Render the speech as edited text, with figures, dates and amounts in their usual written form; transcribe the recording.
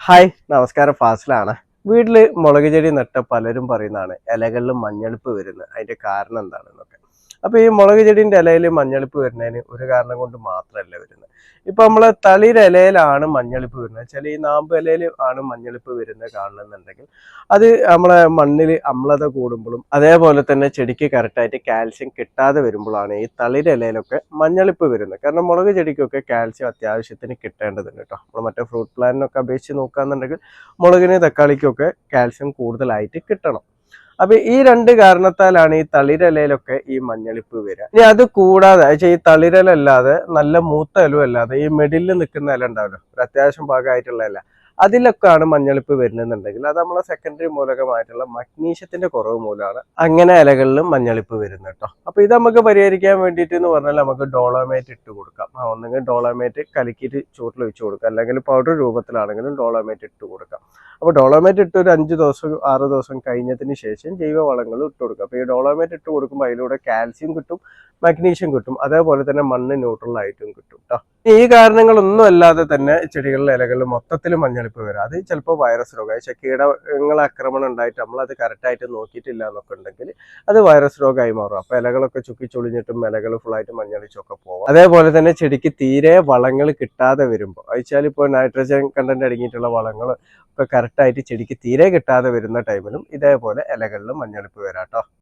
Hi നമസ്കാരം ഫാസിലാണ്. വീട്ടിൽ മുളക് ചെടി നട്ട പലരും പറയുന്നതാണ് ഇലകളിൽ മഞ്ഞളിപ്പ് വരുന്നത്. അതിന്റെ കാരണം എന്താണെന്നൊക്കെ. അപ്പോൾ ഈ മുളക് ചെടീൻ്റെ ഇലയിൽ മഞ്ഞളിപ്പ് വരുന്നതിന് ഒരു കാരണം കൊണ്ട് മാത്രമല്ല വരുന്നത്. ഇപ്പൊ നമ്മളെ തളിര ഇലയിലാണ് മഞ്ഞളിപ്പ് വരുന്നത്, ചില ഈ നാമ്പ് ഇലയിൽ ആണ് മഞ്ഞളിപ്പ് വരുന്നത് കാണുന്നുണ്ടെങ്കിൽ അത് നമ്മളെ മണ്ണിൽ അമ്ലത കൂടുമ്പോഴും അതേപോലെ തന്നെ ചെടിക്ക് കറക്റ്റായിട്ട് കാൽസ്യം കിട്ടാതെ വരുമ്പോഴാണ് ഈ തളിര ഇലയിലൊക്കെ മഞ്ഞളിപ്പ് വരുന്നത്. കാരണം മുളക് ചെടിക്കൊക്കെ കാൽസ്യം അത്യാവശ്യത്തിന് കിട്ടേണ്ടതുണ്ട് കേട്ടോ. നമ്മൾ മറ്റേ ഫ്രൂട്ട് പ്ലാന്റിനൊക്കെ അപേക്ഷിച്ച് നോക്കുകയാണെന്നുണ്ടെങ്കിൽ മുളകിന് തക്കാളിക്കൊക്കെ കാൽസ്യം കൂടുതലായിട്ട് കിട്ടണം. അപ്പൊ ഈ രണ്ട് കാരണത്താലാണ് ഈ തളിരലയിലൊക്കെ ഈ മഞ്ഞളിപ്പ് വരിക. ഇനി അത് കൂടാതെ ഈ തളിരല അല്ലാതെ നല്ല മൂത്ത ഇല അല്ലാതെ ഈ മെഡിലിൽ നിൽക്കുന്ന ഇല ഉണ്ടാവല്ലോ, ഒരു അത്യാവശ്യം ഭാഗമായിട്ടുള്ള ഇല, അതിലൊക്കെയാണ് മഞ്ഞളിപ്പ് വരുന്നുണ്ടെങ്കിൽ അത് നമ്മളെ സെക്കൻഡറി മൂലകമായിട്ടുള്ള മഗ്നീഷ്യത്തിന്റെ കുറവ് മൂലമാണ് അങ്ങനെ ഇലകളിലും മഞ്ഞളിപ്പ് വരുന്നത് കേട്ടോ. അപ്പൊ ഇത് നമുക്ക് പരിഹരിക്കാൻ വേണ്ടിയിട്ട് എന്ന് പറഞ്ഞാൽ നമുക്ക് ഡോളോമേറ്റ് ഇട്ട് കൊടുക്കാം. ഒന്നെങ്കിൽ ഡോളോമേറ്റ് കലക്കിയിട്ട് ചൂട്ടിൽ വെച്ച് കൊടുക്കാം, അല്ലെങ്കിൽ പൗഡർ രൂപത്തിലാണെങ്കിലും ഡോളോമേറ്റ് ഇട്ട് കൊടുക്കാം. അപ്പോൾ ഡോളോമേറ്റ് ഇട്ട് ഒരു 5 ദിവസം 6 ദിവസം കഴിഞ്ഞതിന് ശേഷം ജൈവവളങ്ങൾ ഇട്ട് കൊടുക്കുക. അപ്പോൾ ഈ ഡോളോമേറ്റ് ഇട്ട് കൊടുക്കുമ്പോൾ അതിലൂടെ കാൽസ്യം കിട്ടും, മഗ്നീഷ്യം കിട്ടും, അതേപോലെ തന്നെ മണ്ണ് ന്യൂട്രൽ ആയിട്ടും കിട്ടും കേട്ടോ. ഈ കാരണങ്ങളൊന്നും അല്ലാതെ തന്നെ ചെടികളിലെ ഇലകളിൽ മൊത്തത്തിൽ മഞ്ഞളിപ്പ് വരാം. അത് ചിലപ്പോൾ വൈറസ് രോഗം, കീടങ്ങളെ ആക്രമണം ഉണ്ടായിട്ട് നമ്മളത് കറക്റ്റായിട്ട് നോക്കിയിട്ടില്ല എന്നൊക്കെ ഉണ്ടെങ്കിൽ അത് വൈറസ് രോഗമായി മാറും. അപ്പോൾ ഇലകളൊക്കെ ചുക്കിച്ചൊളിഞ്ഞിട്ടും ഇലകൾ ഫുള്ളായിട്ട് മഞ്ഞളിച്ചൊക്കെ പോകും. അതേപോലെ തന്നെ ചെടിക്ക് തീരെ വളങ്ങൾ കിട്ടാതെ വരുമ്പോൾ, അയച്ചാൽ ഇപ്പോൾ നൈട്രജൻ കണ്ടന്റ് അടങ്ങിയിട്ടുള്ള വളങ്ങൾ ഒക്കെ കറക്റ്റായിട്ട് ചെടിക്ക് തീരെ കിട്ടാതെ വരുന്ന ടൈമിലും ഇതേപോലെ ഇലകളിലും മഞ്ഞളിപ്പ് വരാം കേട്ടോ.